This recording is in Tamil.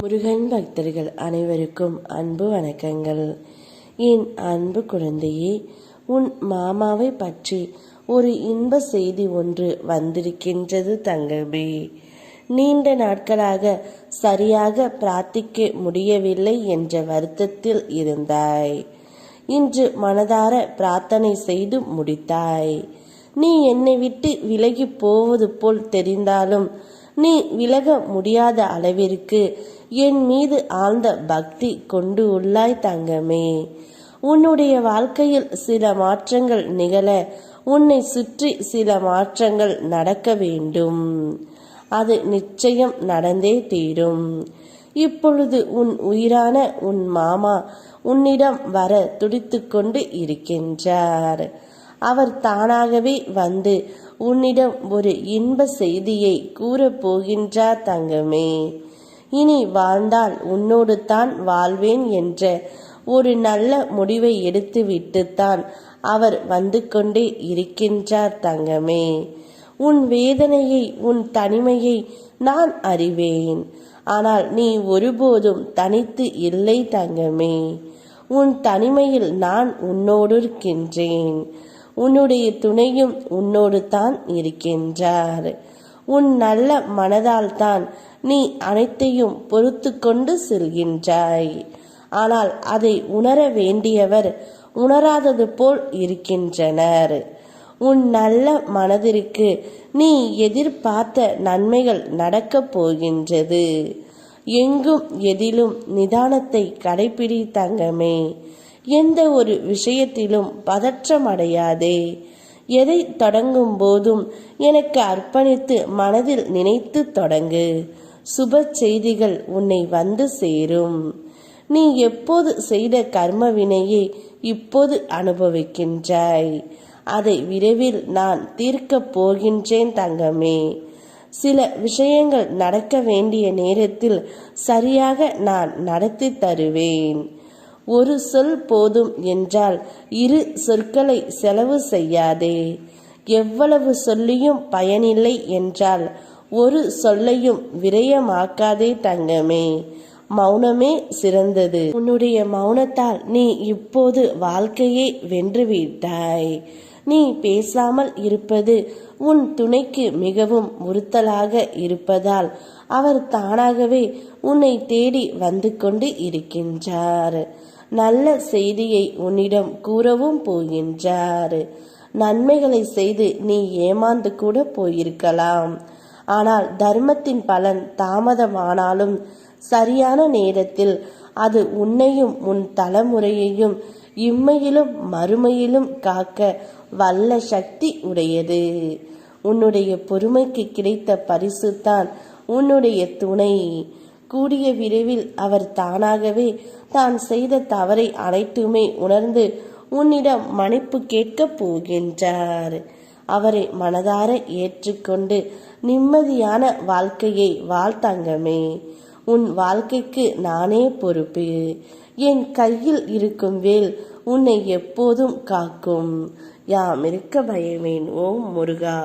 முருகன் பக்தர்கள் அனைவருக்கும் அன்பு வணக்கங்கள். என் அன்பு குழந்தையே, உன் மாமாவை பற்றி ஒரு இன்ப செய்தி ஒன்று வந்திருக்கின்றது தங்கமே. நீண்ட நாட்களாக சரியாக பிரார்த்திக்க முடியவில்லை என்ற வருத்தத்தில் இருந்தாய். இன்று மனதார பிரார்த்தனை செய்து முடித்தாய். நீ என்னை விட்டு விலகி போவது போல் தெரிந்தாலும் நீ விலக முடியாத அளவிற்கு என் மீது ஆழ்ந்த பக்தி கொண்டு உள்ளாய் தங்கமே. உன்னுடைய வாழ்க்கையில் சில மாற்றங்கள் நிகழ உன்னை சுற்றி சில மாற்றங்கள் நடக்க வேண்டும். அது நிச்சயம் நடந்தே தீரும். இப்பொழுது உன் உயிரான உன் மாமா உன்னிடம் வர துடித்து கொண்டு இருக்கின்றார். அவர் தானாகவே வந்து உன்னிடம் ஒரு இன்ப செய்தியை கூறப் போகின்றார் தங்கமே. இனி வாழ்ந்தால் உன்னோடு தான் வாழ்வேன் என்ற ஒரு நல்ல முடிவை எடுத்துவிட்டுத்தான் அவர் வந்து கொண்டே இருக்கின்றார் தங்கமே. உன் வேதனையை, உன் தனிமையை நான் அறிவேன். ஆனால் நீ ஒருபோதும் தனித்து இல்லை தங்கமே. உன் தனிமையில் நான் உன்னோடு இருக்கின்றேன். உன்னுடைய துணையும் உன்னோடு தான் இருக்கின்றார். உன் நல்ல மனதால் தான் நீ அனைத்தையும் பொறுத்து கொண்டு செல்கின்றாய். ஆனால் அதை உணர வேண்டியவர் உணராதது போல் இருக்கின்றனர். உன் நல்ல மனதிற்கு நீ எதிர்பார்த்த நன்மைகள் நடக்கப் போகின்றது. எங்கும் எதிலும் நிதானத்தை கடைபிடி தங்கமே. எந்த ஒரு விஷயத்திலும் பதற்றமடையாதே. எதை தொடங்கும் போதும் எனக்கு அர்ப்பணித்து மனதில் நினைத்து தொடங்கு. சுப செய்திகள் உன்னை வந்து சேரும். நீ எப்போது செய்த கர்ம வினையை இப்போது அனுபவிக்கின்றாய். அதை விரைவில் நான் தீர்க்கப் போகின்றேன் தங்கமே. சில விஷயங்கள் நடக்க வேண்டிய நேரத்தில் சரியாக நான் நடத்தி தருவேன். ஒரு சொல் போதும் என்றால் இரு சொற்களை செலவு செய்யாதே. எவ்வளவு சொல்லியும் பயனில்லை என்றால் ஒரு சொல்லையும் விரயமாக்காதே தங்கமே. மௌனமே சிறந்தது. உன்னுடைய மௌனத்தால் நீ இப்போது வாழ்க்கையை வென்றுவிட்டாய். நீ பேசாமல் இருப்பது உன் துணைக்கு மிகவும் உறுத்தலாக இருப்பதால் அவர் தானாகவே உன்னை தேடி வந்து கொண்டு இருக்கின்றார். நல்ல செய்தியை உன்னிடம் கூறவும் போகின்றார். நன்மைகளை செய்து நீ ஏமாந்து கூட போயிருக்கலாம். ஆனால் தர்மத்தின் பலன் தாமதமானாலும் சரியான நேரத்தில் அது உன்னையும் உன் தலைமுறையையும் இம்மையிலும் மறுமையிலும் காக்க வல்ல சக்தி உடையது. உன்னுடைய பொறுமைக்கு கிடைத்த பரிசு தான் உன்னுடைய துணை. கூடிய விரைவில் அவர் தானாகவே தான் செய்த தவறை அனைத்துமே உணர்ந்து உன்னிடம் மன்னிப்பு கேட்கப் போகின்றார். அவரை மனதார ஏற்றுக்கொண்டு நிம்மதியான வாழ்க்கையை வாழ்த்தங்கமே. உன் வாழ்க்கைக்கு நானே பொறுப்பு. என் கையில் இருக்கும் வேல் உன்னை எப்போதும் காக்கும். யாம் இருக்க பயமேன். ஓம் முருகா.